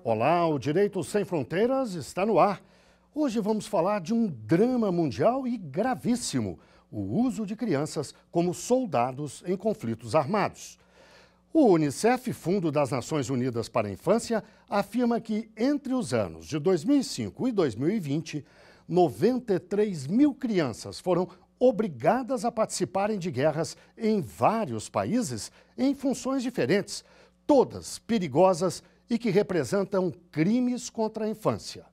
Olá, o Direito Sem Fronteiras está no ar. Hoje vamos falar de um drama mundial e gravíssimo: o uso de crianças como soldados em conflitos armados. O Unicef, Fundo das Nações Unidas para a Infância, afirma que entre os anos de 2005 e 2020, 93 mil crianças foram obrigadas a participarem de guerras em vários países em funções diferentes, todas perigosas e que representam crimes contra a infância.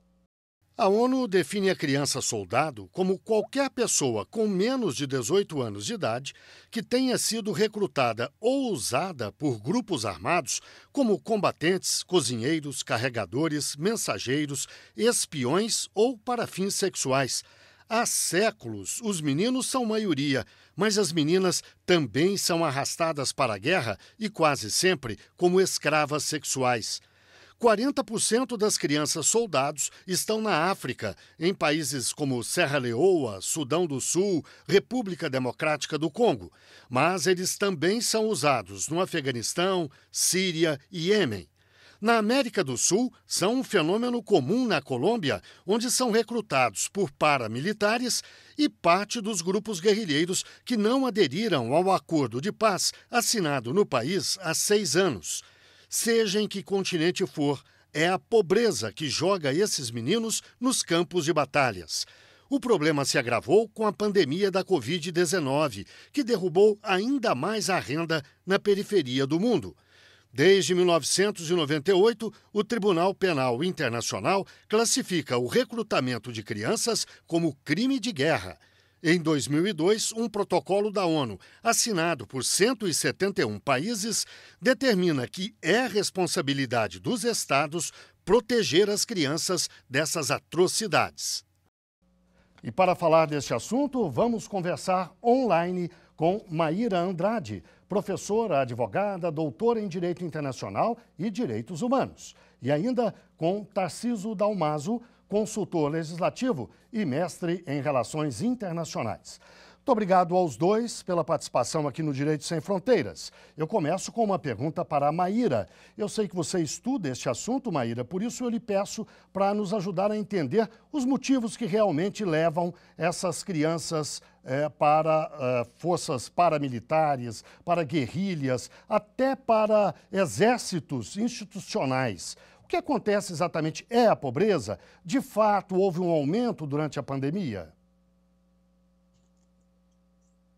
A ONU define a criança soldado como qualquer pessoa com menos de 18 anos de idade que tenha sido recrutada ou usada por grupos armados como combatentes, cozinheiros, carregadores, mensageiros, espiões ou para fins sexuais. Há séculos, os meninos são maioria, mas as meninas também são arrastadas para a guerra e quase sempre como escravas sexuais. 40% das crianças soldados estão na África, em países como Serra Leoa, Sudão do Sul, República Democrática do Congo. Mas eles também são usados no Afeganistão, Síria e Iêmen. Na América do Sul, são um fenômeno comum na Colômbia, onde são recrutados por paramilitares e parte dos grupos guerrilheiros que não aderiram ao acordo de paz assinado no país há 6 anos. Seja em que continente for, é a pobreza que joga esses meninos nos campos de batalhas. O problema se agravou com a pandemia da Covid-19, que derrubou ainda mais a renda na periferia do mundo. Desde 1998, o Tribunal Penal Internacional classifica o recrutamento de crianças como crime de guerra. Em 2002, um protocolo da ONU, assinado por 171 países, determina que é responsabilidade dos Estados proteger as crianças dessas atrocidades. E para falar deste assunto, vamos conversar online com Maíra Andrade, professora, advogada, doutora em Direito Internacional e Direitos Humanos. E ainda com Tarcísio Dalmaso, consultor legislativo e mestre em Relações Internacionais. Muito obrigado aos dois pela participação aqui no Direito Sem Fronteiras. Eu começo com uma pergunta para a Maíra. Eu sei que você estuda este assunto, Maíra, por isso eu lhe peço para nos ajudar a entender os motivos que realmente levam essas crianças para forças paramilitares, para guerrilhas, até para exércitos institucionais. O que acontece exatamente? É a pobreza? De fato, houve um aumento durante a pandemia?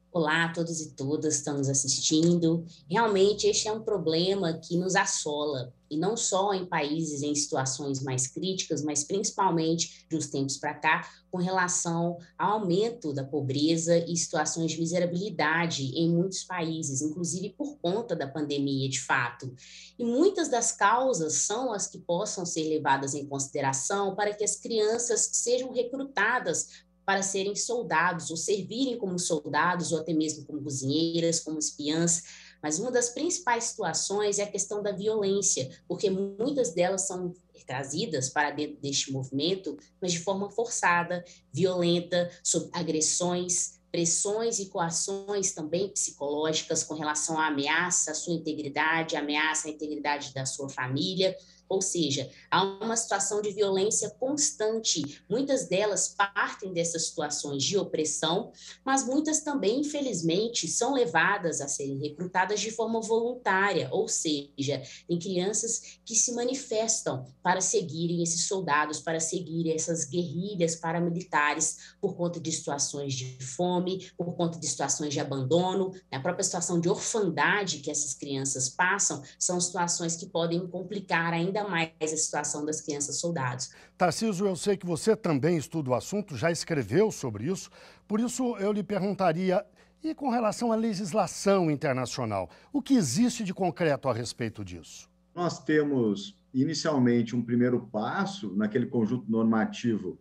Olá a todos e todas que estão nos assistindo. Realmente, este é um problema que nos assola, e não só em países em situações mais críticas, mas principalmente de uns tempos para cá, com relação ao aumento da pobreza e situações de miserabilidade em muitos países, inclusive por conta da pandemia, de fato. E muitas das causas são as que possam ser levadas em consideração para que as crianças sejam recrutadas para serem soldados, ou servirem como soldados, ou até mesmo como cozinheiras, como espiãs. Mas uma das principais situações é a questão da violência, porque muitas delas são trazidas para dentro deste movimento, mas de forma forçada, violenta, sob agressões, pressões e coações também psicológicas com relação à ameaça à sua integridade, ameaça à integridade da sua família. Ou seja, há uma situação de violência constante. Muitas delas partem dessas situações de opressão, mas muitas também, infelizmente, são levadas a serem recrutadas de forma voluntária, ou seja, tem crianças que se manifestam para seguirem esses soldados, para seguirem essas guerrilhas paramilitares por conta de situações de fome, por conta de situações de abandono, a própria situação de orfandade que essas crianças passam, são situações que podem complicar ainda mais a situação das crianças soldados. Tarcísio, eu sei que você também estuda o assunto, já escreveu sobre isso, por isso eu lhe perguntaria, e com relação à legislação internacional, o que existe de concreto a respeito disso? Nós temos, inicialmente, um primeiro passo naquele conjunto normativo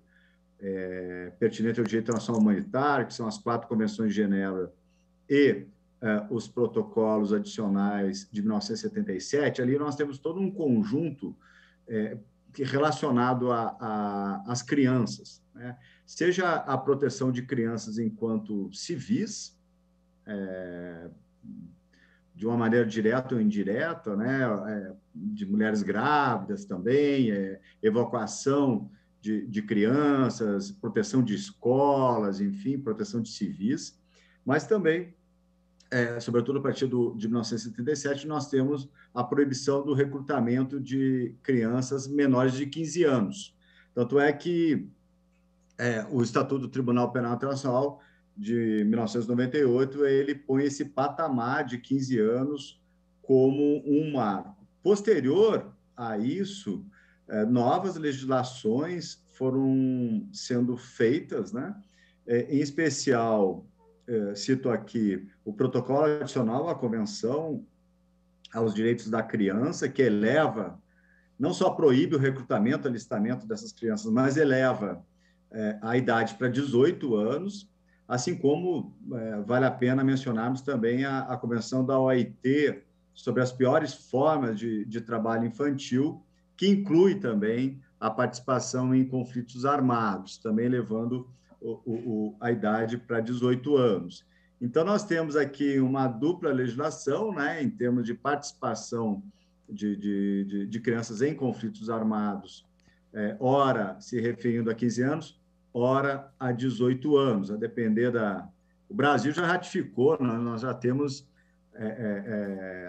pertinente ao direito internacional humanitário, que são as 4 convenções de Genebra e os protocolos adicionais de 1977. Ali nós temos todo um conjunto relacionado às crianças, né? Seja a proteção de crianças enquanto civis, de uma maneira direta ou indireta, né, de mulheres grávidas também, evacuação de crianças, proteção de escolas, enfim, proteção de civis, mas também, sobretudo a partir de 1977, nós temos a proibição do recrutamento de crianças menores de 15 anos. Tanto é que o Estatuto do Tribunal Penal Internacional de 1998, ele põe esse patamar de 15 anos como um marco. Posterior a isso, novas legislações foram sendo feitas, né? Em especial, cito aqui o protocolo adicional à Convenção aos Direitos da Criança, que eleva, não só proíbe o recrutamento, alistamento dessas crianças, mas eleva a idade para 18 anos, assim como vale a pena mencionarmos também a Convenção da OIT sobre as piores formas de trabalho infantil, que inclui também a participação em conflitos armados, também levando a idade para 18 anos. Então, nós temos aqui uma dupla legislação, né, em termos de participação de crianças em conflitos armados, ora se referindo a 15 anos, ora a 18 anos, a depender da... O Brasil já ratificou, nós já temos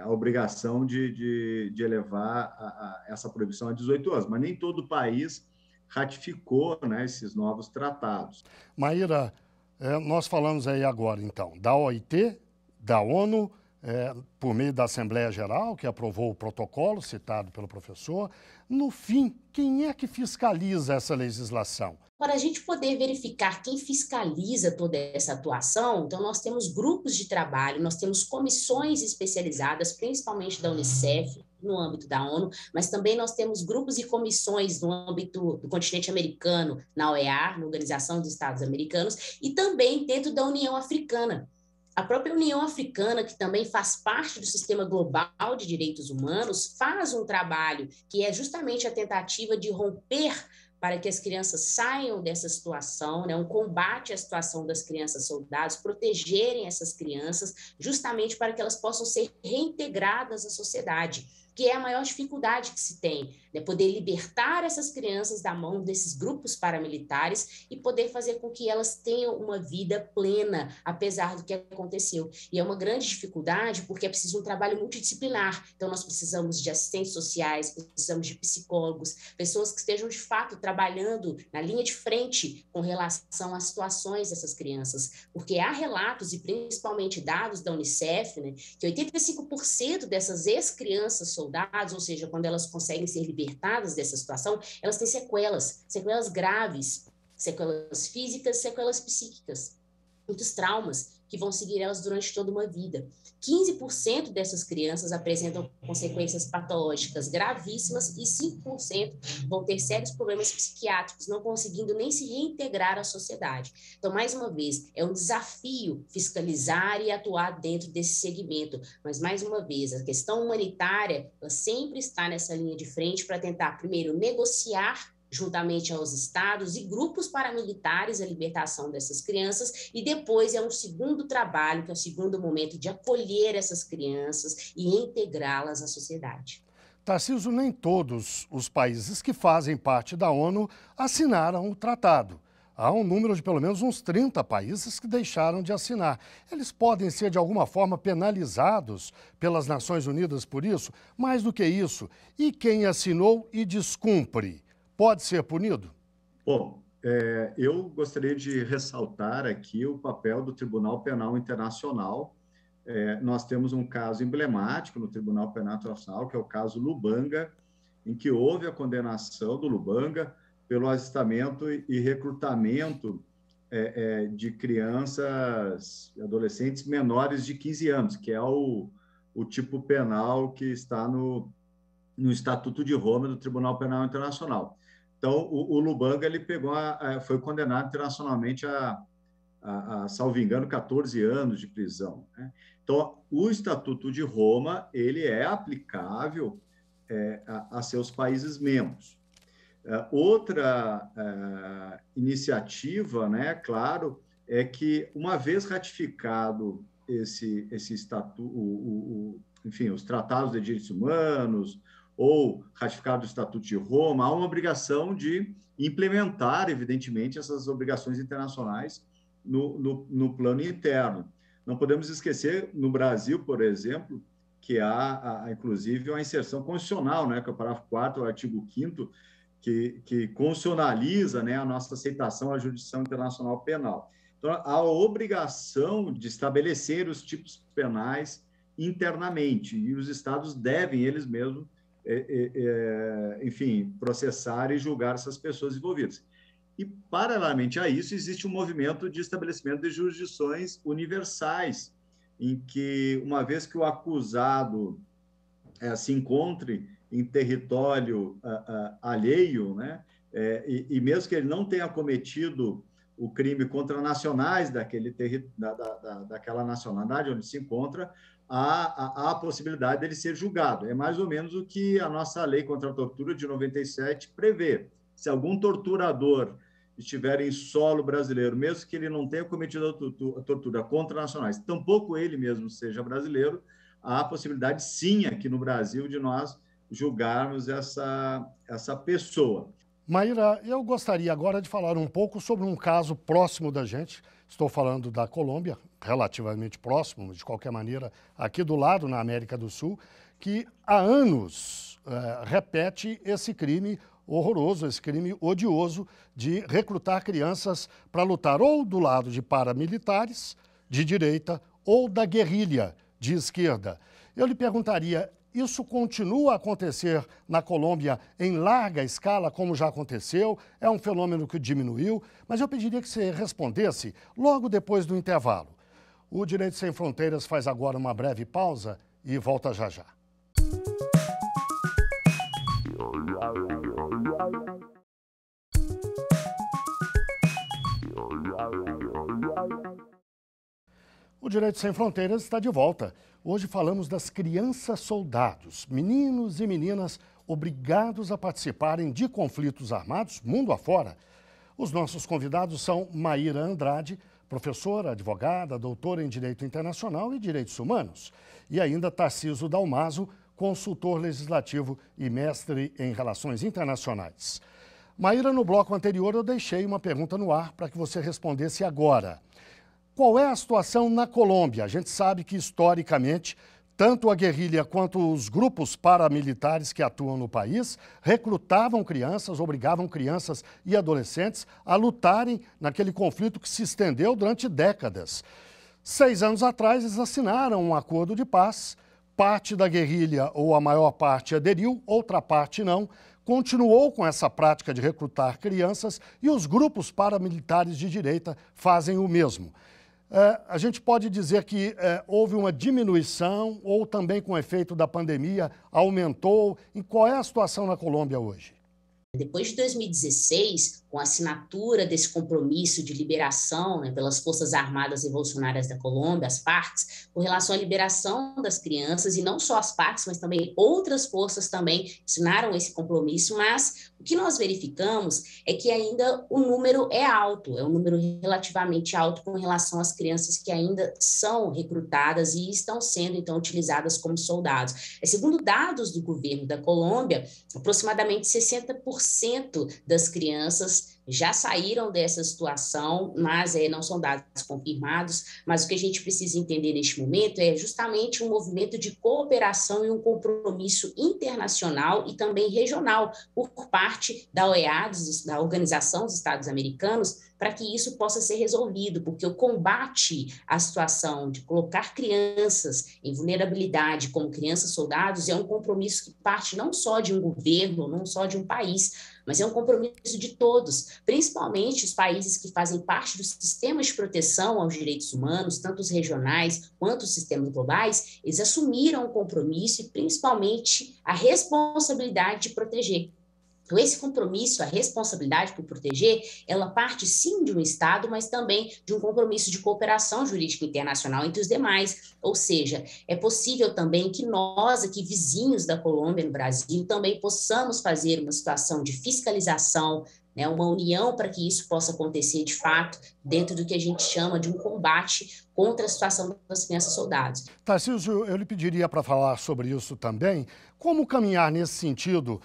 a obrigação de elevar essa proibição a 18 anos, mas nem todo o país ratificou, né, esses novos tratados. Maíra, nós falamos aí agora, então, da OIT, da ONU, por meio da Assembleia Geral, que aprovou o protocolo citado pelo professor. No fim, quem é que fiscaliza essa legislação? Para a gente poder verificar quem fiscaliza toda essa atuação, então nós temos grupos de trabalho, nós temos comissões especializadas, principalmente da Unicef, no âmbito da ONU, mas também nós temos grupos e comissões no âmbito do continente americano, na OEA, na Organização dos Estados Americanos, e também dentro da União Africana. A própria União Africana, que também faz parte do sistema global de direitos humanos, faz um trabalho que é justamente a tentativa de romper para que as crianças saiam dessa situação, né, um combate à situação das crianças soldados, protegerem essas crianças, justamente para que elas possam ser reintegradas à sociedade, que é a maior dificuldade que se tem, né, poder libertar essas crianças da mão desses grupos paramilitares e poder fazer com que elas tenham uma vida plena, apesar do que aconteceu. E é uma grande dificuldade porque é preciso um trabalho multidisciplinar. Então, nós precisamos de assistentes sociais, precisamos de psicólogos, pessoas que estejam, de fato, trabalhando na linha de frente com relação às situações dessas crianças. Porque há relatos, e principalmente dados da Unicef, né, que 85% dessas ex-crianças soldados, ou seja, quando elas conseguem ser libertadas dessa situação, elas têm sequelas graves, sequelas físicas, sequelas psíquicas, muitos traumas que vão seguir elas durante toda uma vida. 15% dessas crianças apresentam consequências patológicas gravíssimas e 5% vão ter sérios problemas psiquiátricos, não conseguindo nem se reintegrar à sociedade. Então, mais uma vez, é um desafio fiscalizar e atuar dentro desse segmento, mas, mais uma vez, a questão humanitária, ela sempre está nessa linha de frente para tentar, primeiro, negociar juntamente aos estados e grupos paramilitares a libertação dessas crianças, e depois é um segundo trabalho, que é o segundo momento de acolher essas crianças e integrá-las à sociedade. Tarcísio, nem todos os países que fazem parte da ONU assinaram o tratado. Há um número de pelo menos uns 30 países que deixaram de assinar. Eles podem ser, de alguma forma, penalizados pelas Nações Unidas por isso? Mais do que isso, e quem assinou e descumpre, pode ser punido? Bom, eu gostaria de ressaltar aqui o papel do Tribunal Penal Internacional. Nós temos um caso emblemático no Tribunal Penal Internacional, que é o caso Lubanga, em que houve a condenação do Lubanga pelo alistamento e recrutamento de crianças e adolescentes menores de 15 anos, que é o tipo penal que está no Estatuto de Roma do Tribunal Penal Internacional. Então, o Lubanga ele foi condenado internacionalmente a, salvo engano, 14 anos de prisão, né? Então, o Estatuto de Roma ele é aplicável a seus países membros. Outra iniciativa, né, claro, é que, uma vez ratificado esse estatuto, enfim, os tratados de direitos humanos ou ratificado o Estatuto de Roma, há uma obrigação de implementar, evidentemente, essas obrigações internacionais no plano interno. Não podemos esquecer, no Brasil, por exemplo, que há inclusive, uma inserção constitucional, né, que é o parágrafo 4º, o artigo 5º, que constitucionaliza, né, a nossa aceitação à jurisdição internacional penal. Então, há a obrigação de estabelecer os tipos penais internamente, e os estados devem, eles mesmos, enfim, processar e julgar essas pessoas envolvidas. E, paralelamente a isso, existe um movimento de estabelecimento de jurisdições universais, em que, uma vez que o acusado se encontre em território alheio, né, e mesmo que ele não tenha cometido o crime contra nacionais daquela nacionalidade onde se encontra, há a possibilidade dele ser julgado. É mais ou menos o que a nossa lei contra a tortura de 97 prevê. Se algum torturador estiver em solo brasileiro, mesmo que ele não tenha cometido a tortura contra nacionais, tampouco ele mesmo seja brasileiro, há a possibilidade, sim, aqui no Brasil, de nós julgarmos essa pessoa. Maíra, eu gostaria agora de falar um pouco sobre um caso próximo da gente. Estou falando da Colômbia, relativamente próximo, de qualquer maneira, aqui do lado, na América do Sul, que há anos repete esse crime horroroso, esse crime odioso de recrutar crianças para lutar ou do lado de paramilitares, de direita, ou da guerrilha, de esquerda. Eu lhe perguntaria, isso continua a acontecer na Colômbia em larga escala, como já aconteceu? É um fenômeno que diminuiu? Mas eu pediria que você respondesse logo depois do intervalo. O Direito Sem Fronteiras faz agora uma breve pausa e volta já já. O Direito Sem Fronteiras está de volta. Hoje falamos das crianças soldados, meninos e meninas obrigados a participarem de conflitos armados mundo afora. Os nossos convidados são Maíra Andrade, professora, advogada, doutora em Direito Internacional e Direitos Humanos, e ainda Tarcísio Dalmaso, consultor legislativo e mestre em Relações Internacionais. Maíra, no bloco anterior eu deixei uma pergunta no ar para que você respondesse agora. Qual é a situação na Colômbia? A gente sabe que, historicamente, tanto a guerrilha quanto os grupos paramilitares que atuam no país recrutavam crianças, obrigavam crianças e adolescentes a lutarem naquele conflito que se estendeu durante décadas. 6 anos atrás, eles assinaram um acordo de paz. Parte da guerrilha, ou a maior parte, aderiu, outra parte não. Continuou com essa prática de recrutar crianças e os grupos paramilitares de direita fazem o mesmo. A gente pode dizer que houve uma diminuição ou também com o efeito da pandemia aumentou. E qual é a situação na Colômbia hoje? Depois de 2016, com a assinatura desse compromisso de liberação, né, pelas Forças Armadas Revolucionárias da Colômbia, as FARC, com relação à liberação das crianças, e não só as FARC, mas também outras forças também assinaram esse compromisso, mas o que nós verificamos é que ainda o número é alto, é um número relativamente alto com relação às crianças que ainda são recrutadas e estão sendo, então, utilizadas como soldados. Segundo dados do governo da Colômbia, aproximadamente 60% das crianças já saíram dessa situação, mas não são dados confirmados, mas o que a gente precisa entender neste momento é justamente um movimento de cooperação e um compromisso internacional e também regional por parte da OEA, da Organização dos Estados Americanos, para que isso possa ser resolvido, porque o combate à situação de colocar crianças em vulnerabilidade como crianças soldados é um compromisso que parte não só de um governo, não só de um país, mas é um compromisso de todos, principalmente os países que fazem parte dos sistemas de proteção aos direitos humanos, tanto os regionais quanto os sistemas globais, eles assumiram o compromisso e principalmente a responsabilidade de proteger. Então, esse compromisso, a responsabilidade por proteger, ela parte sim de um Estado, mas também de um compromisso de cooperação jurídica internacional entre os demais. Ou seja, é possível também que nós, aqui vizinhos da Colômbia, no Brasil, também possamos fazer uma situação de fiscalização né, uma união para que isso possa acontecer de fato, dentro do que a gente chama de um combate contra a situação das crianças soldados. Tarcísio, eu lhe pediria para falar sobre isso também. Como caminhar nesse sentido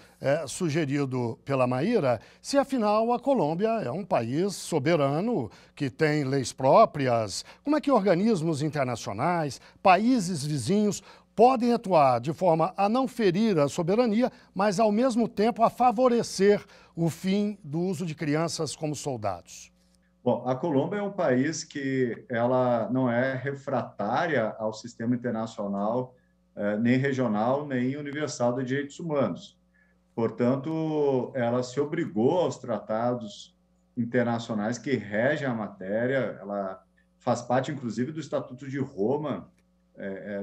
sugerido pela Maíra, se afinal a Colômbia é um país soberano, que tem leis próprias? Como é que organismos internacionais, países vizinhos, podem atuar de forma a não ferir a soberania, mas ao mesmo tempo a favorecer o fim do uso de crianças como soldados? Bom, a Colômbia é um país que ela não é refratária ao sistema internacional, nem regional, nem universal de direitos humanos. Portanto, ela se obrigou aos tratados internacionais que regem a matéria, ela faz parte, inclusive, do Estatuto de Roma,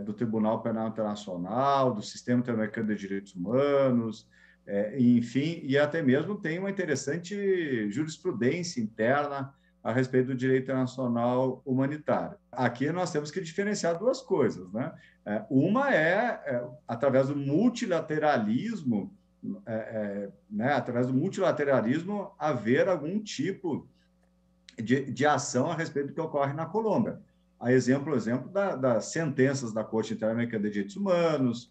do Tribunal Penal Internacional, do Sistema Interamericano de Direitos Humanos, enfim, e até mesmo tem uma interessante jurisprudência interna a respeito do direito internacional humanitário. Aqui nós temos que diferenciar duas coisas, né? Uma através do multilateralismo, através do multilateralismo, haver algum tipo de ação a respeito do que ocorre na Colômbia. A exemplo das sentenças da Corte Interamericana de Direitos Humanos,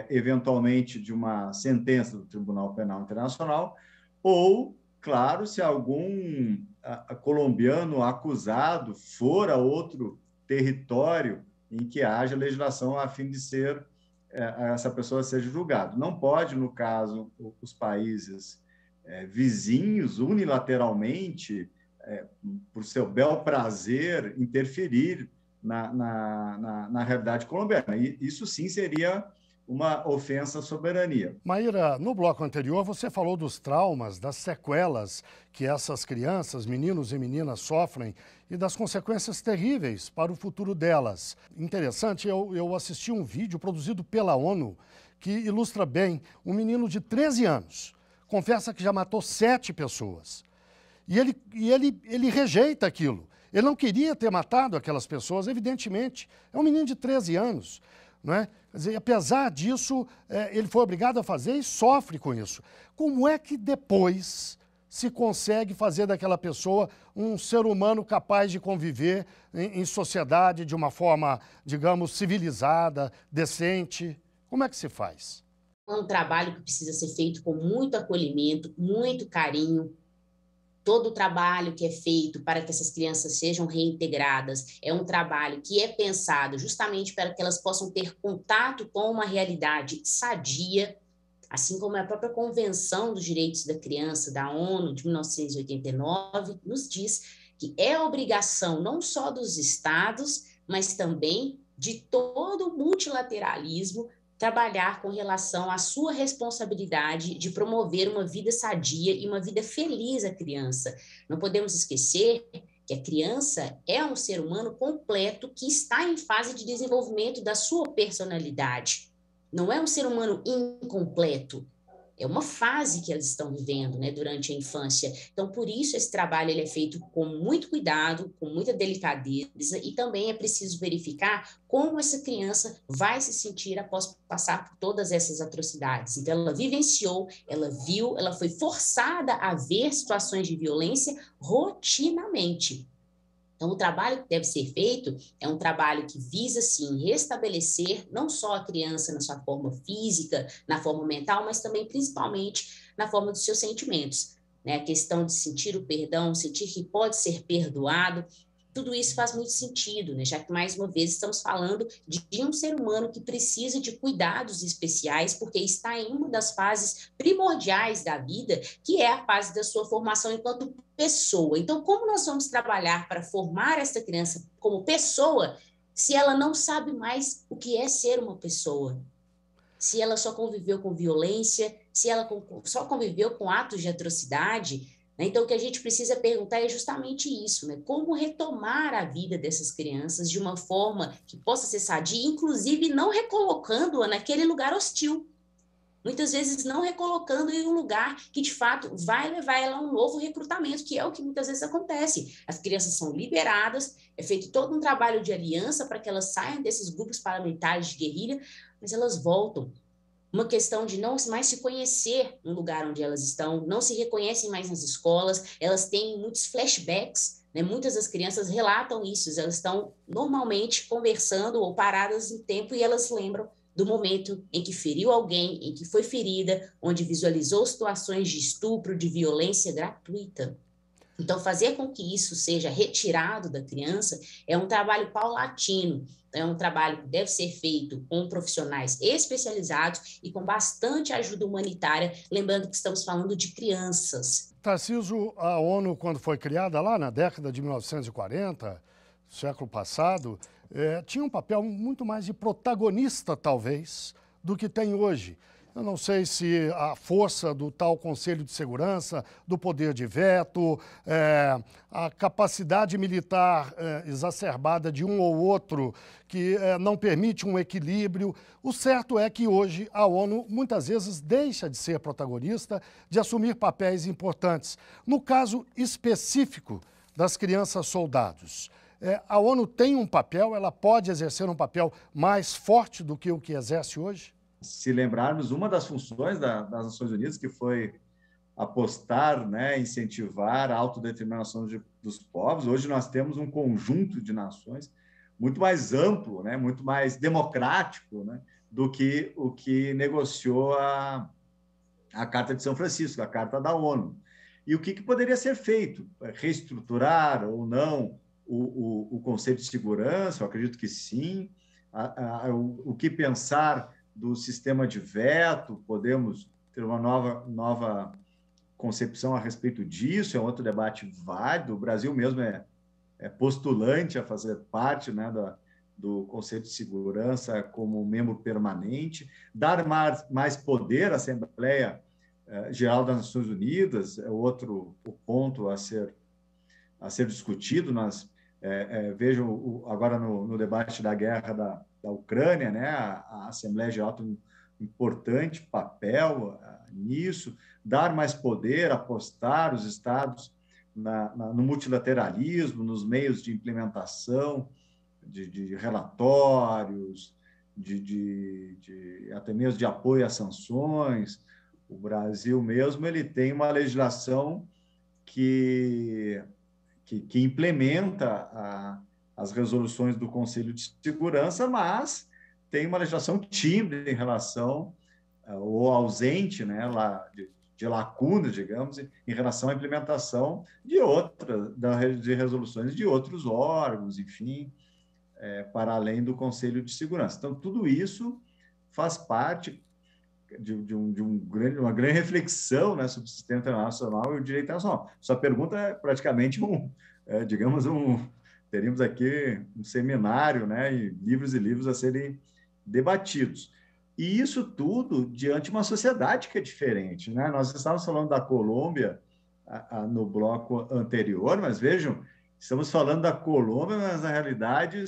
eventualmente de uma sentença do Tribunal Penal Internacional, ou, claro, se algum colombiano acusado for a outro território em que haja legislação a fim de essa pessoa seja julgada. Não pode, no caso, os países vizinhos, unilateralmente, por seu bel prazer, interferir na realidade colombiana. E isso sim seria uma ofensa à soberania. Maíra, no bloco anterior você falou dos traumas, das sequelas que essas crianças, meninos e meninas, sofrem e das consequências terríveis para o futuro delas. Interessante, eu assisti um vídeo produzido pela ONU que ilustra bem um menino de 13 anos. Confessa que já matou 7 pessoas. E ele rejeita aquilo. Ele não queria ter matado aquelas pessoas, evidentemente. É um menino de 13 anos. Não é? Quer dizer, apesar disso, ele foi obrigado a fazer e sofre com isso. Como é que depois se consegue fazer daquela pessoa um ser humano capaz de conviver em sociedade de uma forma, digamos, civilizada, decente? Como é que se faz? É um trabalho que precisa ser feito com muito acolhimento, muito carinho. Todo o trabalho que é feito para que essas crianças sejam reintegradas é um trabalho que é pensado justamente para que elas possam ter contato com uma realidade sadia, assim como a própria Convenção dos Direitos da Criança da ONU de 1989 nos diz que é obrigação não só dos estados, mas também de todo o multilateralismo trabalhar com relação à sua responsabilidade de promover uma vida sadia e uma vida feliz à criança. Não podemos esquecer que a criança é um ser humano completo que está em fase de desenvolvimento da sua personalidade. Não é um ser humano incompleto. É uma fase que elas estão vivendo, né, durante a infância. Então, por isso, esse trabalho ele é feito com muito cuidado, com muita delicadeza, e também é preciso verificar como essa criança vai se sentir após passar por todas essas atrocidades. Então, ela vivenciou, ela viu, ela foi forçada a ver situações de violência rotinamente. Então, o trabalho que deve ser feito é um trabalho que visa, sim, restabelecer não só a criança na sua forma física, na forma mental, mas também, principalmente, na forma dos seus sentimentos. Né? A questão de sentir o perdão, sentir que pode ser perdoado, tudo isso faz muito sentido, né? Já que, mais uma vez, estamos falando de um ser humano que precisa de cuidados especiais, porque está em uma das fases primordiais da vida, que é a fase da sua formação enquanto pessoa. Então, como nós vamos trabalhar para formar essa criança como pessoa, se ela não sabe mais o que é ser uma pessoa? Se ela só conviveu com violência, se ela só conviveu com atos de atrocidade? Então, o que a gente precisa perguntar é justamente isso, né? Como retomar a vida dessas crianças de uma forma que possa ser sadia, inclusive não recolocando-a naquele lugar hostil. Muitas vezes não recolocando em um lugar que, de fato, vai levar ela a um novo recrutamento, que é o que muitas vezes acontece. As crianças são liberadas, é feito todo um trabalho de aliança para que elas saiam desses grupos paramilitares de guerrilha, mas elas voltam. uma questão de não mais se conhecer no lugar onde elas estão, não se reconhecem mais nas escolas, elas têm muitos flashbacks, né? Muitas das crianças relatam isso, elas estão normalmente conversando ou paradas em tempo e elas lembram do momento em que feriu alguém, em que foi ferida, onde visualizou situações de estupro, de violência gratuita. Então, fazer com que isso seja retirado da criança é um trabalho paulatino, é um trabalho que deve ser feito com profissionais especializados e com bastante ajuda humanitária, lembrando que estamos falando de crianças. Tarcísio, a ONU, quando foi criada lá na década de 1940, século passado, tinha um papel muito mais de protagonista, talvez, do que tem hoje. Eu não sei se a força do tal Conselho de Segurança, do poder de veto, a capacidade militar exacerbada de um ou outro, que não permite um equilíbrio. O certo é que hoje a ONU muitas vezes deixa de ser protagonista, de assumir papéis importantes. No caso específico das crianças soldados, a ONU tem um papel, ela pode exercer um papel mais forte do que o que exerce hoje? Se lembrarmos, uma das funções das Nações Unidas, que foi apostar, né, incentivar a autodeterminação dos povos, hoje nós temos um conjunto de nações muito mais amplo, né, muito mais democrático, né, do que o que negociou a Carta de São Francisco, a Carta da ONU. E o que poderia ser feito? Reestruturar ou não o Conselho de Segurança? Eu acredito que sim. O que pensar do sistema de veto? Podemos ter uma nova concepção a respeito disso, é um outro debate válido. O Brasil mesmo é postulante a fazer parte, né, do Conselho de Segurança como membro permanente, dar mais poder à Assembleia Geral das Nações Unidas é outro ponto a ser discutido. Nós vejam agora no debate da guerra da Ucrânia, né, a Assembleia Geral tem um importante papel nisso, dar mais poder, apostar os Estados no multilateralismo, nos meios de implementação, de relatórios, até mesmo de apoio às sanções. O Brasil mesmo ele tem uma legislação que implementa as resoluções do Conselho de Segurança, mas tem uma legislação tímida em relação, ou ausente, né, de lacunas, digamos, em relação à implementação de resoluções de outros órgãos, enfim, para além do Conselho de Segurança. Então, tudo isso faz parte de uma grande reflexão, né, sobre o sistema internacional e o direito internacional. Sua pergunta é praticamente teríamos aqui um seminário, né, e livros a serem debatidos. E isso tudo diante de uma sociedade que é diferente, né? Nós estávamos falando da Colômbia no bloco anterior, mas vejam, estamos falando da Colômbia, mas na realidade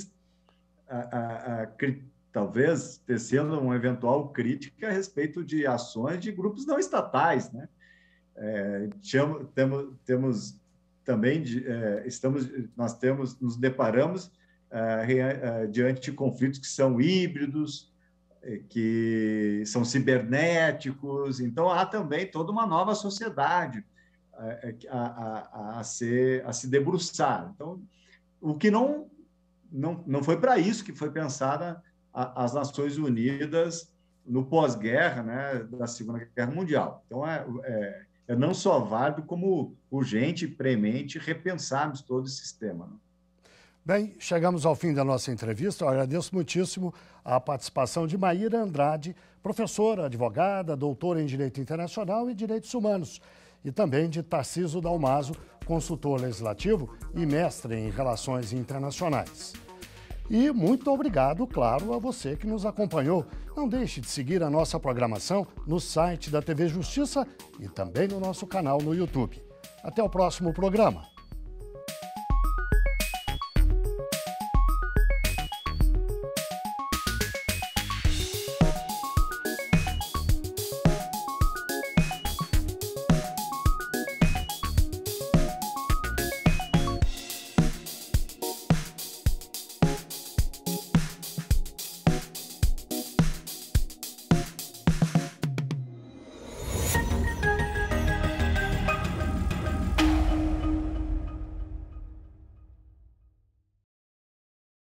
talvez tecendo uma eventual crítica a respeito de ações de grupos não estatais, né? Temos também nos deparamos diante de conflitos que são híbridos, que são cibernéticos. Então há também toda uma nova sociedade a se debruçar. Então, o que não foi para isso que foi pensada as Nações Unidas no pós-guerra, né, da Segunda Guerra Mundial. Então, é não só válido, como urgente e premente repensarmos todo esse sistema, né? Bem, chegamos ao fim da nossa entrevista. Eu agradeço muitíssimo a participação de Maíra Andrade, professora, advogada, doutora em Direito Internacional e Direitos Humanos, e também de Tarcísio Dalmaso, consultor legislativo e mestre em Relações Internacionais. E muito obrigado, claro, a você que nos acompanhou. Não deixe de seguir a nossa programação no site da TV Justiça e também no nosso canal no YouTube. Até o próximo programa.